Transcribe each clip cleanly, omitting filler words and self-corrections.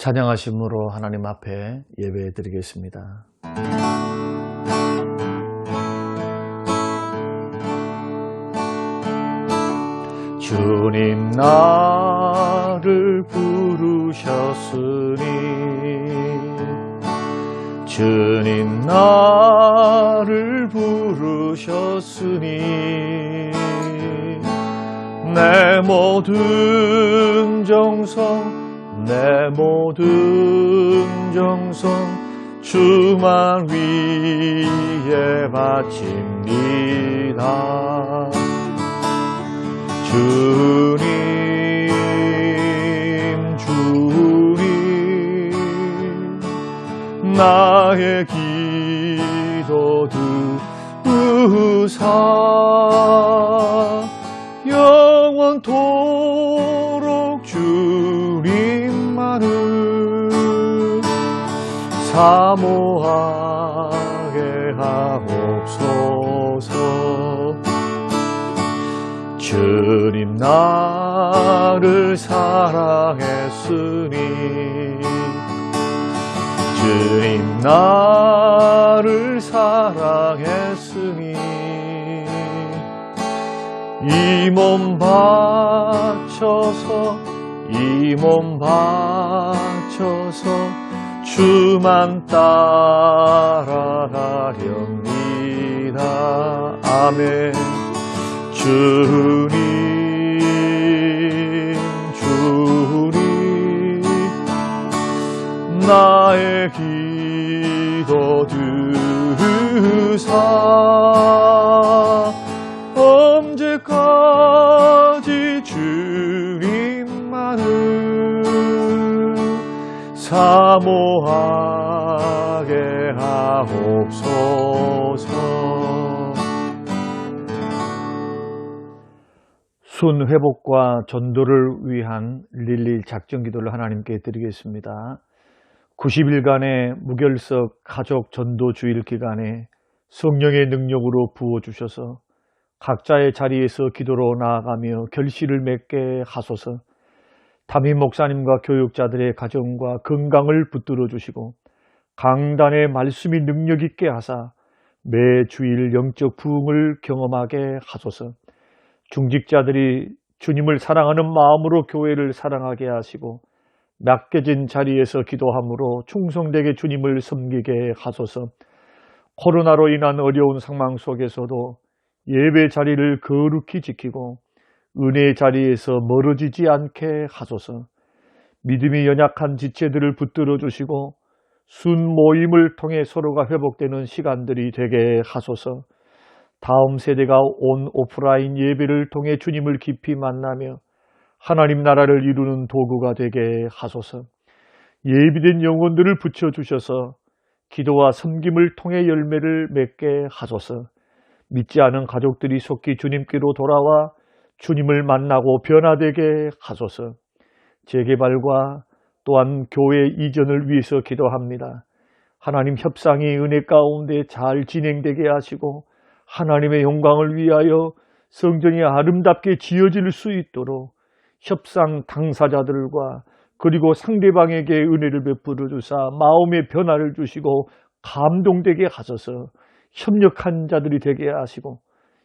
찬양하심으로 하나님 앞에 예배 드리겠습니다. 주님 나를 부르셨으니 주님 나를 부르셨으니 내 모든 정성 내 모든 정성 주만 위에 바칩니다. 주님 나의 기도 들으사 영원토록 주님만을 사모하게 하옵소서. 주님 나를 사랑했으니 주님 나를 사랑했으니 이 몸 바쳐서 주만 따라가렵니다. 아멘. 주님 나의 기도 들으사 언제까지 주님만을 사모하게 하옵소서. 순 회복과 전도를 위한 릴리 작정 기도를 하나님께 드리겠습니다. 90일간의 무결석 가족 전도 주일 기간에 성령의 능력으로 부어주셔서 각자의 자리에서 기도로 나아가며 결실을 맺게 하소서. 담임 목사님과 교육자들의 가정과 건강을 붙들어 주시고 강단의 말씀이 능력 있게 하사 매 주일 영적 부흥을 경험하게 하소서. 중직자들이 주님을 사랑하는 마음으로 교회를 사랑하게 하시고 맡겨진 자리에서 기도함으로 충성되게 주님을 섬기게 하소서. 코로나로 인한 어려운 상황 속에서도 예배 자리를 거룩히 지키고 은혜의 자리에서 멀어지지 않게 하소서. 믿음이 연약한 지체들을 붙들어 주시고 순 모임을 통해 서로가 회복되는 시간들이 되게 하소서. 다음 세대가 온 오프라인 예배를 통해 주님을 깊이 만나며 하나님 나라를 이루는 도구가 되게 하소서. 예비된 영혼들을 붙여주셔서 기도와 섬김을 통해 열매를 맺게 하소서. 믿지 않은 가족들이 속히 주님께로 돌아와 주님을 만나고 변화되게 하소서. 재개발과 또한 교회 이전을 위해서 기도합니다. 하나님 협상이 은혜 가운데 잘 진행되게 하시고 하나님의 영광을 위하여 성전이 아름답게 지어질 수 있도록 협상 당사자들과 그리고 상대방에게 은혜를 베풀어 주사 마음의 변화를 주시고 감동되게 하소서. 협력한 자들이 되게 하시고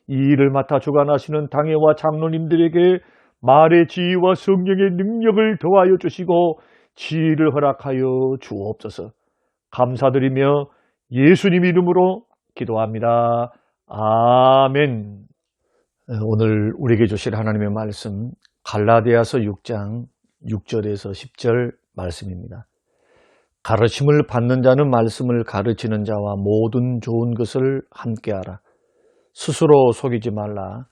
이 일을 맡아 주관하시는 당회와 장로님들에게 말의 지혜와 성령의 능력을 더하여 주시고 지혜를 허락하여 주옵소서. 감사드리며 예수님 이름으로 기도합니다. 아멘. 오늘 우리에게 주실 하나님의 말씀 갈라디아서 6장 6절에서 10절 말씀입니다. 가르침을 받는 자는 말씀을 가르치는 자와 모든 좋은 것을 함께하라. 스스로 속이지 말라.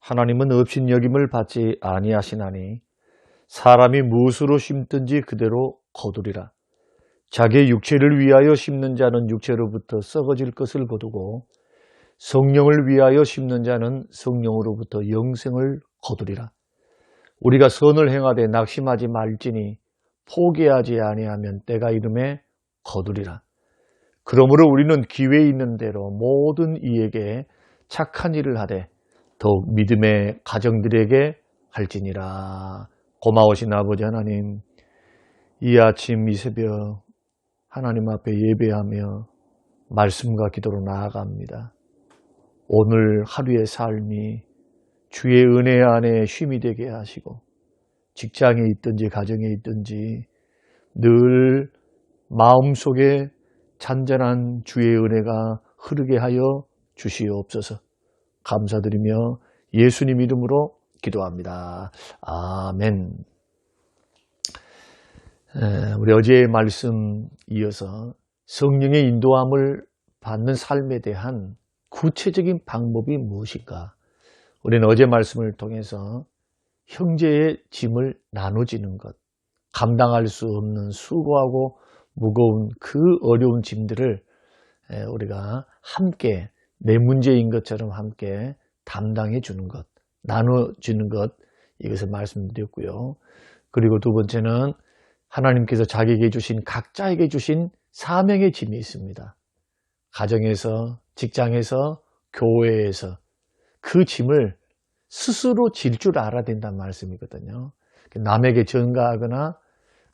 하나님은 업신여김을 받지 아니하시나니 사람이 무엇으로 심든지 그대로 거두리라. 자기의 육체를 위하여 심는 자는 육체로부터 썩어질 것을 거두고 성령을 위하여 심는 자는 성령으로부터 영생을 거두리라. 우리가 선을 행하되 낙심하지 말지니 포기하지 아니하면 때가 이름에 거두리라. 그러므로 우리는 기회 있는 대로 모든 이에게 착한 일을 하되 더욱 믿음의 가정들에게 할지니라. 고마우신 아버지 하나님, 이 아침 이 새벽 하나님 앞에 예배하며 말씀과 기도로 나아갑니다. 오늘 하루의 삶이 주의 은혜 안에 쉼이 되게 하시고 직장에 있든지 가정에 있든지 늘 마음속에 잔잔한 주의 은혜가 흐르게 하여 주시옵소서. 감사드리며 예수님 이름으로 기도합니다. 아멘. 우리 어제의 말씀 이어서 성령의 인도함을 받는 삶에 대한 구체적인 방법이 무엇인가? 우리는 어제 말씀을 통해서 형제의 짐을 나눠지는 것, 감당할 수 없는 수고하고 무거운 그 어려운 짐들을 우리가 함께 내 문제인 것처럼 함께 담당해 주는 것, 나눠주는 것, 이것을 말씀드렸고요. 그리고 두 번째는 하나님께서 자기에게 주신, 각자에게 주신 사명의 짐이 있습니다. 가정에서, 직장에서, 교회에서 그 짐을 스스로 질 줄 알아야 된다는 말씀이거든요. 남에게 전가하거나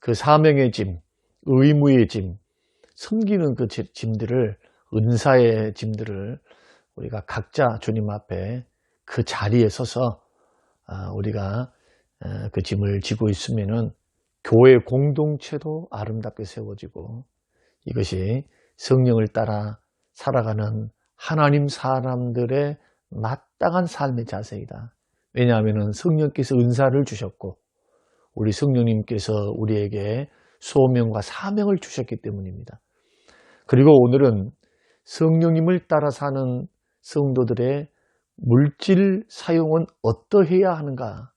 그 사명의 짐, 의무의 짐, 섬기는 그 짐들을, 은사의 짐들을 우리가 각자 주님 앞에 그 자리에 서서 우리가 그 짐을 지고 있으면은 교회 공동체도 아름답게 세워지고 이것이 성령을 따라 살아가는 하나님 사람들의 마땅한 삶의 자세이다. 왜냐하면 성령께서 은사를 주셨고 우리 성령님께서 우리에게 소명과 사명을 주셨기 때문입니다. 그리고 오늘은 성령님을 따라 사는 성도들의 물질 사용은 어떠해야 하는가?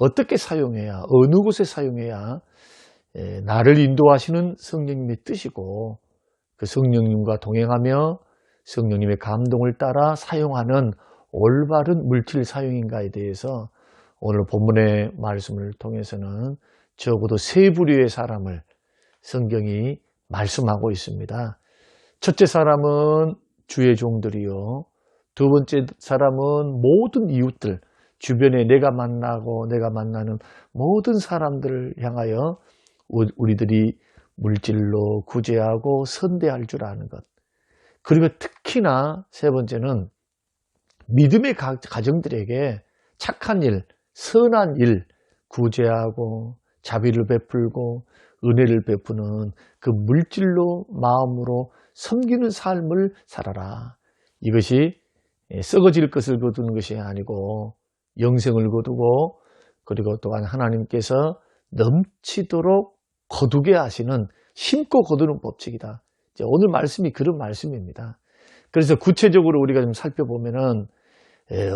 어떻게 사용해야, 어느 곳에 사용해야 나를 인도하시는 성령님의 뜻이고 그 성령님과 동행하며 성령님의 감동을 따라 사용하는 올바른 물질 사용인가에 대해서 오늘 본문의 말씀을 통해서는 적어도 세 부류의 사람을 성경이 말씀하고 있습니다. 첫째 사람은 주의 종들이요. 두 번째 사람은 모든 이웃들, 주변에 내가 만나고 내가 만나는 모든 사람들을 향하여 우리들이 물질로 구제하고 선대할 줄 아는 것. 그리고 특히나 세 번째는 믿음의 가정들에게 착한 일, 선한 일, 구제하고 자비를 베풀고 은혜를 베푸는 그 물질로 마음으로 섬기는 삶을 살아라. 이것이 썩어질 것을 거두는 것이 아니고 영생을 거두고 그리고 또한 하나님께서 넘치도록 거두게 하시는 심고 거두는 법칙이다. 오늘 말씀이 그런 말씀입니다. 그래서 구체적으로 우리가 좀 살펴보면은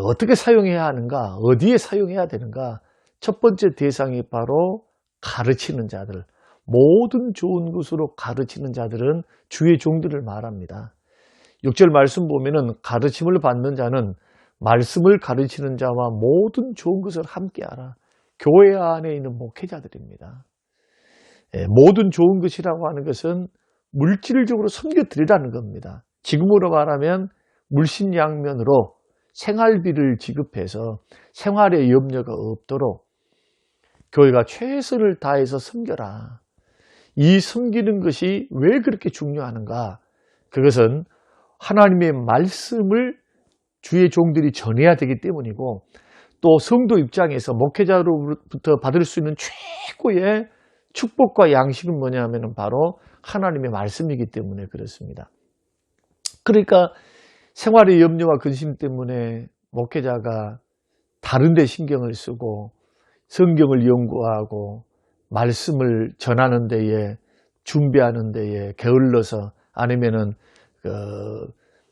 어떻게 사용해야 하는가, 어디에 사용해야 되는가. 첫 번째 대상이 바로 가르치는 자들, 모든 좋은 것으로 가르치는 자들은 주의 종들을 말합니다. 6절 말씀 보면은 가르침을 받는 자는 말씀을 가르치는 자와 모든 좋은 것을 함께하라. 교회 안에 있는 목회자들입니다. 모든 좋은 것이라고 하는 것은 물질적으로 섬겨드리라는 겁니다. 지금으로 말하면 물심양면으로 생활비를 지급해서 생활에 염려가 없도록 교회가 최선을 다해서 섬겨라. 이 섬기는 것이 왜 그렇게 중요하는가? 그것은 하나님의 말씀을 주의 종들이 전해야 되기 때문이고 또 성도 입장에서 목회자로부터 받을 수 있는 최고의 축복과 양식은 뭐냐면 바로 하나님의 말씀이기 때문에 그렇습니다. 그러니까 생활의 염려와 근심 때문에 목회자가 다른 데 신경을 쓰고 성경을 연구하고 말씀을 전하는 데에 준비하는 데에 게을러서 아니면은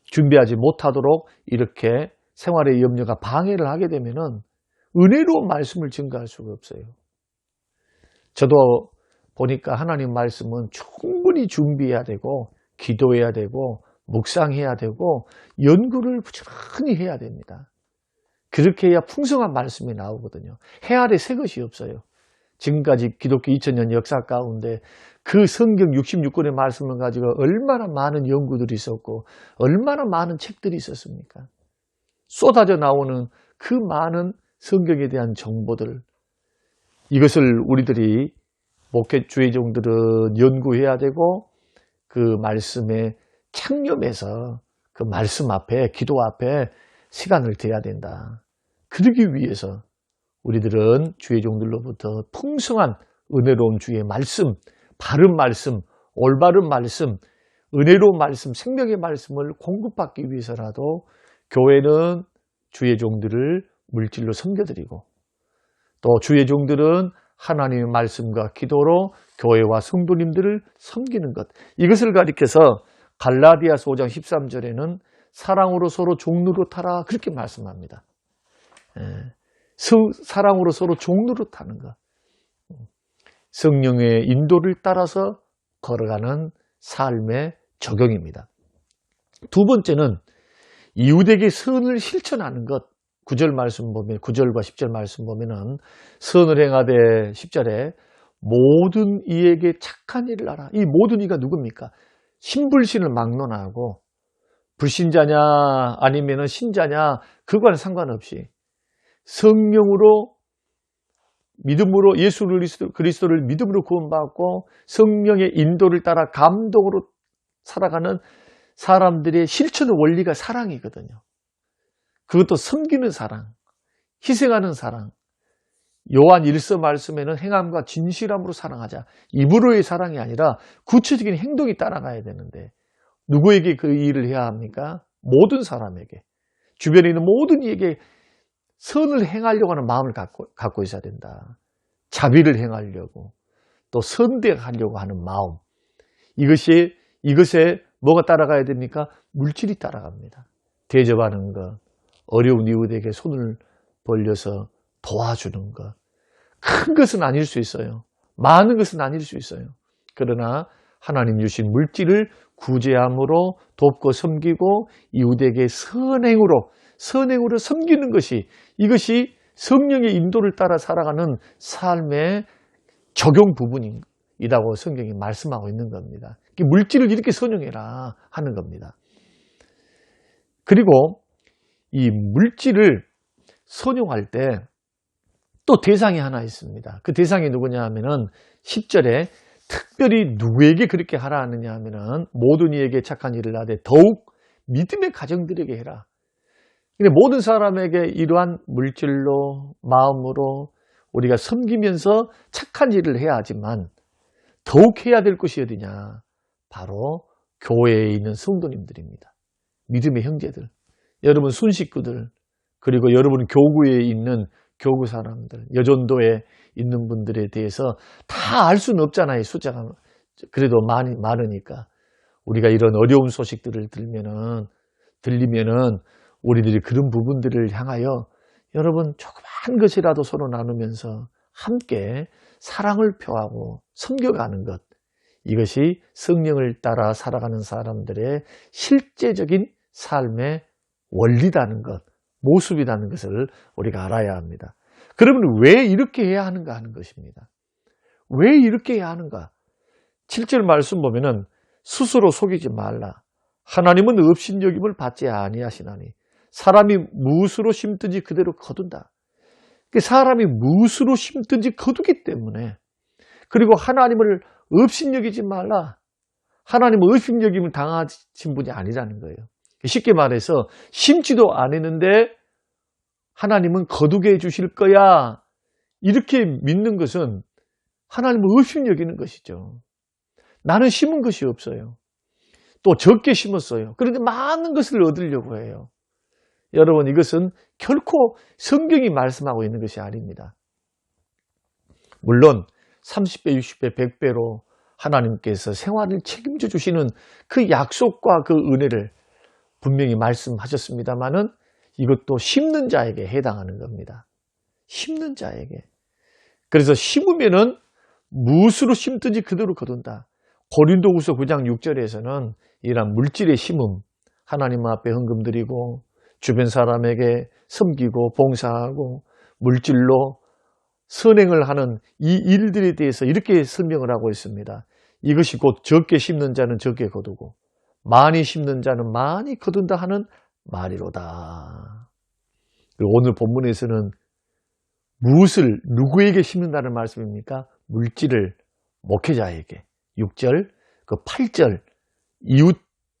준비하지 못하도록 이렇게 생활의 염려가 방해를 하게 되면은 은혜로운 말씀을 증거할 수가 없어요. 저도 보니까 하나님 말씀은 충분히 준비해야 되고 기도해야 되고 묵상해야 되고 연구를 부지런히 해야 됩니다. 그렇게 해야 풍성한 말씀이 나오거든요. 해 아래 새 것이 없어요. 지금까지 기독교 2000년 역사 가운데 그 성경 66권의 말씀을 가지고 얼마나 많은 연구들이 있었고 얼마나 많은 책들이 있었습니까? 쏟아져 나오는 그 많은 성경에 대한 정보들, 이것을 우리들이 목회 주의종들은 연구해야 되고 그 말씀에 창념해서 그 말씀 앞에 기도 앞에 시간을 드려야 된다. 그러기 위해서 우리들은 주의종들로부터 풍성한 은혜로운 주의 말씀, 바른 말씀, 올바른 말씀, 은혜로운 말씀, 생명의 말씀을 공급받기 위해서라도 교회는 주의 종들을 물질로 섬겨드리고 또 주의 종들은 하나님의 말씀과 기도로 교회와 성도님들을 섬기는 것, 이것을 가리켜서 갈라디아서 5장 13절에는 사랑으로 서로 종로로 타라 그렇게 말씀합니다. 사랑으로 서로 종로로 타는 것, 성령의 인도를 따라서 걸어가는 삶의 적용입니다. 두 번째는 이웃에게 선을 실천하는 것. 9절 말씀 보면 9절과 10절 말씀 보면은 선을 행하되 10절에 모든 이에게 착한 일을 하라. 이 모든 이가 누굽니까? 신불신을 막론하고 불신자냐 아니면은 신자냐 그거와는 상관없이 성령으로 믿음으로 예수 그리스도를 믿음으로 구원받고 성령의 인도를 따라 감동으로 살아가는 사람들의 실천의 원리가 사랑이거든요. 그것도 섬기는 사랑, 희생하는 사랑. 요한 1서 말씀에는 행함과 진실함으로 사랑하자. 입으로의 사랑이 아니라 구체적인 행동이 따라가야 되는데 누구에게 그 일을 해야 합니까? 모든 사람에게. 주변에 있는 모든 이에게 선을 행하려고 하는 마음을 갖고 있어야 된다. 자비를 행하려고 또 선대하려고 하는 마음. 이것에 뭐가 따라가야 됩니까? 물질이 따라갑니다. 대접하는 것, 어려운 이웃에게 손을 벌려서 도와주는 것. 큰 것은 아닐 수 있어요. 많은 것은 아닐 수 있어요. 그러나 하나님 주신 물질을 구제함으로 돕고 섬기고 이웃에게 선행으로 섬기는 것이, 이것이 성령의 인도를 따라 살아가는 삶의 적용 부분이라고 성경이 말씀하고 있는 겁니다. 물질을 이렇게 선용해라 하는 겁니다. 그리고 이 물질을 선용할 때 또 대상이 하나 있습니다. 그 대상이 누구냐 하면은 10절에 특별히 누구에게 그렇게 하라 하느냐 하면은 모든 이에게 착한 일을 하되 더욱 믿음의 가정들에게 해라. 근데 모든 사람에게 이러한 물질로 마음으로 우리가 섬기면서 착한 일을 해야 하지만 더욱 해야 될 것이 어디냐? 바로 교회에 있는 성도님들입니다. 믿음의 형제들, 여러분 순식구들, 그리고 여러분 교구에 있는 교구 사람들, 여전도에 있는 분들에 대해서 다 알 수는 없잖아요. 숫자가 그래도 많으니까. 우리가 이런 어려운 소식들을 들리면은 우리들이 그런 부분들을 향하여 여러분 조그만 것이라도 서로 나누면서 함께 사랑을 표하고 섬겨가는 것, 이것이 성령을 따라 살아가는 사람들의 실제적인 삶의 원리라는 것, 모습이라는 것을 우리가 알아야 합니다. 그러면 왜 이렇게 해야 하는가 하는 것입니다. 왜 이렇게 해야 하는가? 7절 말씀 보면은 스스로 속이지 말라. 하나님은 업신여김을 받지 아니하시나니 사람이 무엇으로 심든지 그대로 거둔다. 사람이 무엇으로 심든지 거두기 때문에, 그리고 하나님을 업신여기지 말라. 하나님은 업신여김을 당하신 분이 아니라는 거예요. 쉽게 말해서 심지도 않았는데 하나님은 거두게 해주실 거야. 이렇게 믿는 것은 하나님을 업신여기는 것이죠. 나는 심은 것이 없어요. 또 적게 심었어요. 그런데 많은 것을 얻으려고 해요. 여러분, 이것은 결코 성경이 말씀하고 있는 것이 아닙니다. 물론 30배, 60배, 100배로 하나님께서 생활을 책임져 주시는 그 약속과 그 은혜를 분명히 말씀하셨습니다마는 이것도 심는 자에게 해당하는 겁니다. 심는 자에게. 그래서 심으면은 무엇으로 심든지 그대로 거둔다. 고린도후서 9장 6절에서는 이런 물질의 심음, 하나님 앞에 헌금 드리고 주변 사람에게 섬기고 봉사하고 물질로 선행을 하는 이 일들에 대해서 이렇게 설명을 하고 있습니다. 이것이 곧 적게 심는 자는 적게 거두고 많이 심는 자는 많이 거둔다 하는 말이로다. 그리고 오늘 본문에서는 무엇을 누구에게 심는다는 말씀입니까? 물질을 목회자에게 6절, 그 8절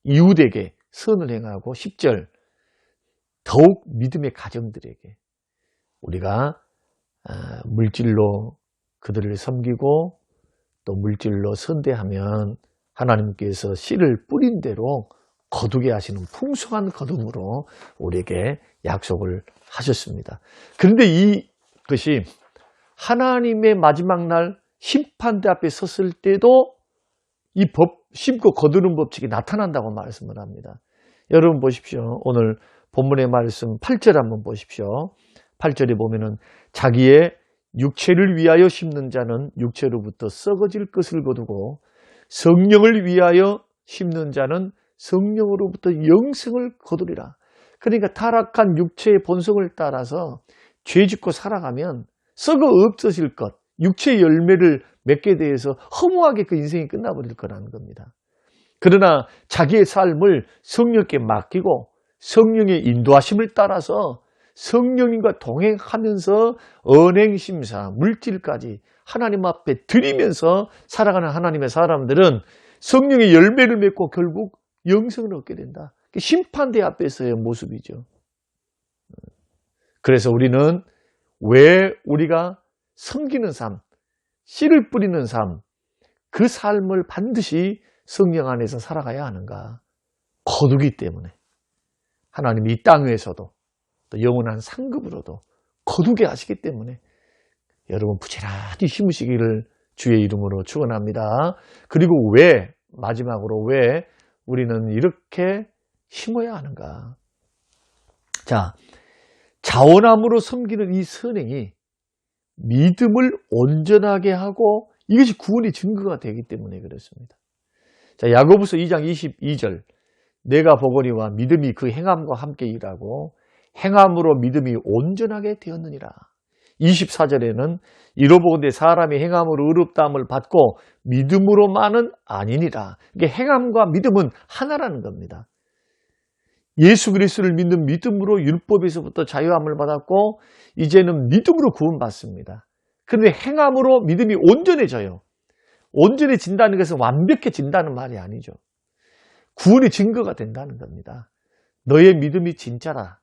이웃에게 선을 행하고 10절 더욱 믿음의 가정들에게 우리가 물질로 그들을 섬기고 또 물질로 선대하면 하나님께서 씨를 뿌린 대로 거두게 하시는 풍성한 거둠으로 우리에게 약속을 하셨습니다. 그런데 이것이 하나님의 마지막 날 심판대 앞에 섰을 때도 이 심고 거두는 법칙이 나타난다고 말씀을 합니다. 여러분 보십시오. 오늘 본문의 말씀 8절 한번 보십시오. 8절에 보면은 자기의 육체를 위하여 심는 자는 육체로부터 썩어질 것을 거두고 성령을 위하여 심는 자는 성령으로부터 영생을 거두리라. 그러니까 타락한 육체의 본성을 따라서 죄 짓고 살아가면 썩어 없어질 것, 육체의 열매를 맺게 돼서 허무하게 그 인생이 끝나버릴 거라는 겁니다. 그러나 자기의 삶을 성령께 맡기고 성령의 인도하심을 따라서 성령님과 동행하면서 언행심사, 물질까지 하나님 앞에 드리면서 살아가는 하나님의 사람들은 성령의 열매를 맺고 결국 영생을 얻게 된다. 심판대 앞에서의 모습이죠. 그래서 우리는 왜 우리가 섬기는 삶, 씨를 뿌리는 삶, 그 삶을 반드시 성령 안에서 살아가야 하는가? 거두기 때문에 하나님이 이 땅 위에서도 또 영원한 상급으로도 거두게 하시기 때문에 여러분 부지런히 심으시기를 주의 이름으로 축원합니다. 그리고 마지막으로 왜 우리는 이렇게 심어야 하는가? 자, 자원함으로 섬기는 이 선행이 믿음을 온전하게 하고 이것이 구원의 증거가 되기 때문에 그렇습니다. 자, 야고보서 2장 22절 내가 보거니와 믿음이 그 행함과 함께 일하고 행함으로 믿음이 온전하게 되었느니라. 24절에는 이로보건대 사람이 행함으로 의롭다함을 받고 믿음으로만은 아니니라. 이게 행함과 믿음은 하나라는 겁니다. 예수 그리스도를 믿는 믿음으로 율법에서부터 자유함을 받았고 이제는 믿음으로 구원받습니다. 그런데 행함으로 믿음이 온전해져요. 온전해진다는 것은 완벽해진다는 말이 아니죠. 구원의 증거가 된다는 겁니다. 너의 믿음이 진짜라.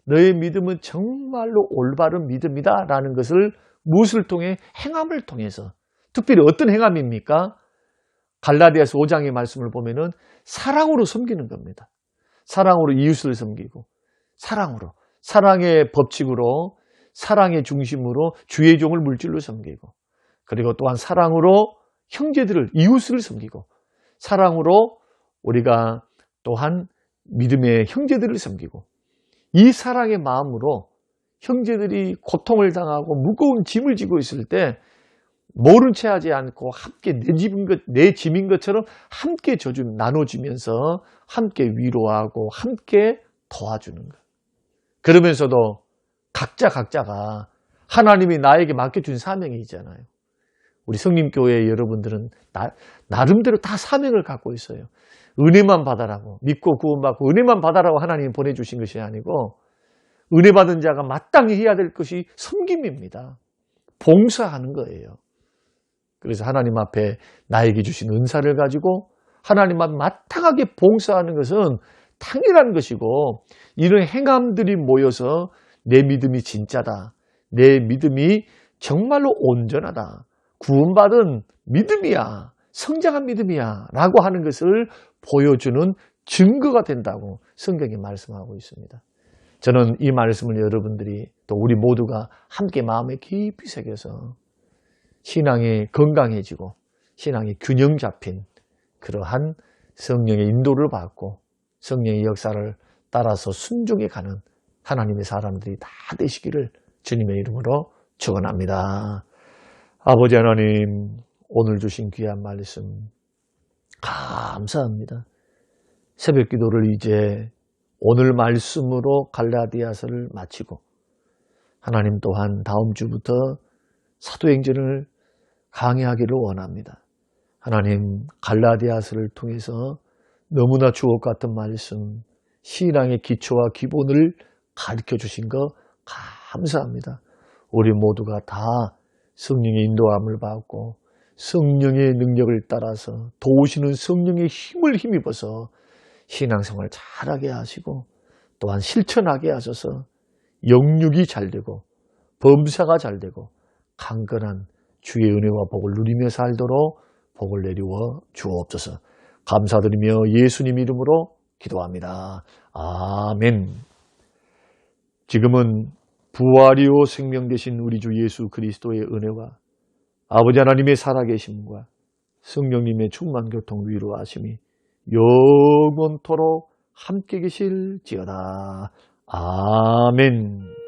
너의 믿음은 정말로 올바른 믿음이다 라는 것을 무엇을 통해? 행함을 통해서. 특별히 어떤 행함입니까? 갈라디아서 5장의 말씀을 보면은 사랑으로 섬기는 겁니다. 사랑으로 이웃을 섬기고 사랑의 법칙으로 사랑의 중심으로 주의 종을 물질로 섬기고 그리고 또한 사랑으로 형제들을 이웃을 섬기고 사랑으로 우리가 또한 믿음의 형제들을 섬기고 이 사랑의 마음으로 형제들이 고통을 당하고 무거운 짐을 지고 있을 때 모른 채 하지 않고 함께 내 짐인 것처럼 함께 나눠주면서 함께 위로하고 함께 도와주는 것. 그러면서도 각자가 하나님이 나에게 맡겨준 사명이 있잖아요. 우리 성림교회 여러분들은 나름대로 다 사명을 갖고 있어요. 은혜만 받아라고 믿고 구원받고 은혜만 받아라고 하나님이 보내주신 것이 아니고 은혜 받은 자가 마땅히 해야 될 것이 섬김입니다. 봉사하는 거예요. 그래서 하나님 앞에 나에게 주신 은사를 가지고 하나님 앞에 마땅하게 봉사하는 것은 당연한 것이고 이런 행함들이 모여서 내 믿음이 진짜다. 내 믿음이 정말로 온전하다. 구원받은 믿음이야. 성장한 믿음이야. 라고 하는 것을 보여주는 증거가 된다고 성경이 말씀하고 있습니다. 저는 이 말씀을 여러분들이 또 우리 모두가 함께 마음에 깊이 새겨서 신앙이 건강해지고 신앙이 균형 잡힌 그러한 성령의 인도를 받고 성령의 역사를 따라서 순종해 가는 하나님의 사람들이 다 되시기를 주님의 이름으로 축원합니다. 아버지 하나님, 오늘 주신 귀한 말씀 감사합니다. 새벽 기도를 이제 오늘 말씀으로 갈라디아서를 마치고 하나님 또한 다음 주부터 사도행전을 강의하기를 원합니다. 하나님, 갈라디아서를 통해서 너무나 주옥 같은 말씀, 신앙의 기초와 기본을 가르쳐 주신 거 감사합니다. 우리 모두가 다 성령의 인도함을 받고 성령의 능력을 따라서 도우시는 성령의 힘을 힘입어서 신앙생활 잘하게 하시고 또한 실천하게 하셔서 영육이 잘 되고 범사가 잘 되고 강건한 주의 은혜와 복을 누리며 살도록 복을 내리워 주옵소서. 감사드리며 예수님 이름으로 기도합니다. 아멘. 지금은 부활이요 생명 되신 우리 주 예수 그리스도의 은혜와 아버지 하나님의 살아계심과 성령님의 충만 교통 위로하심이 영원토록 함께 계실지어다. 아멘.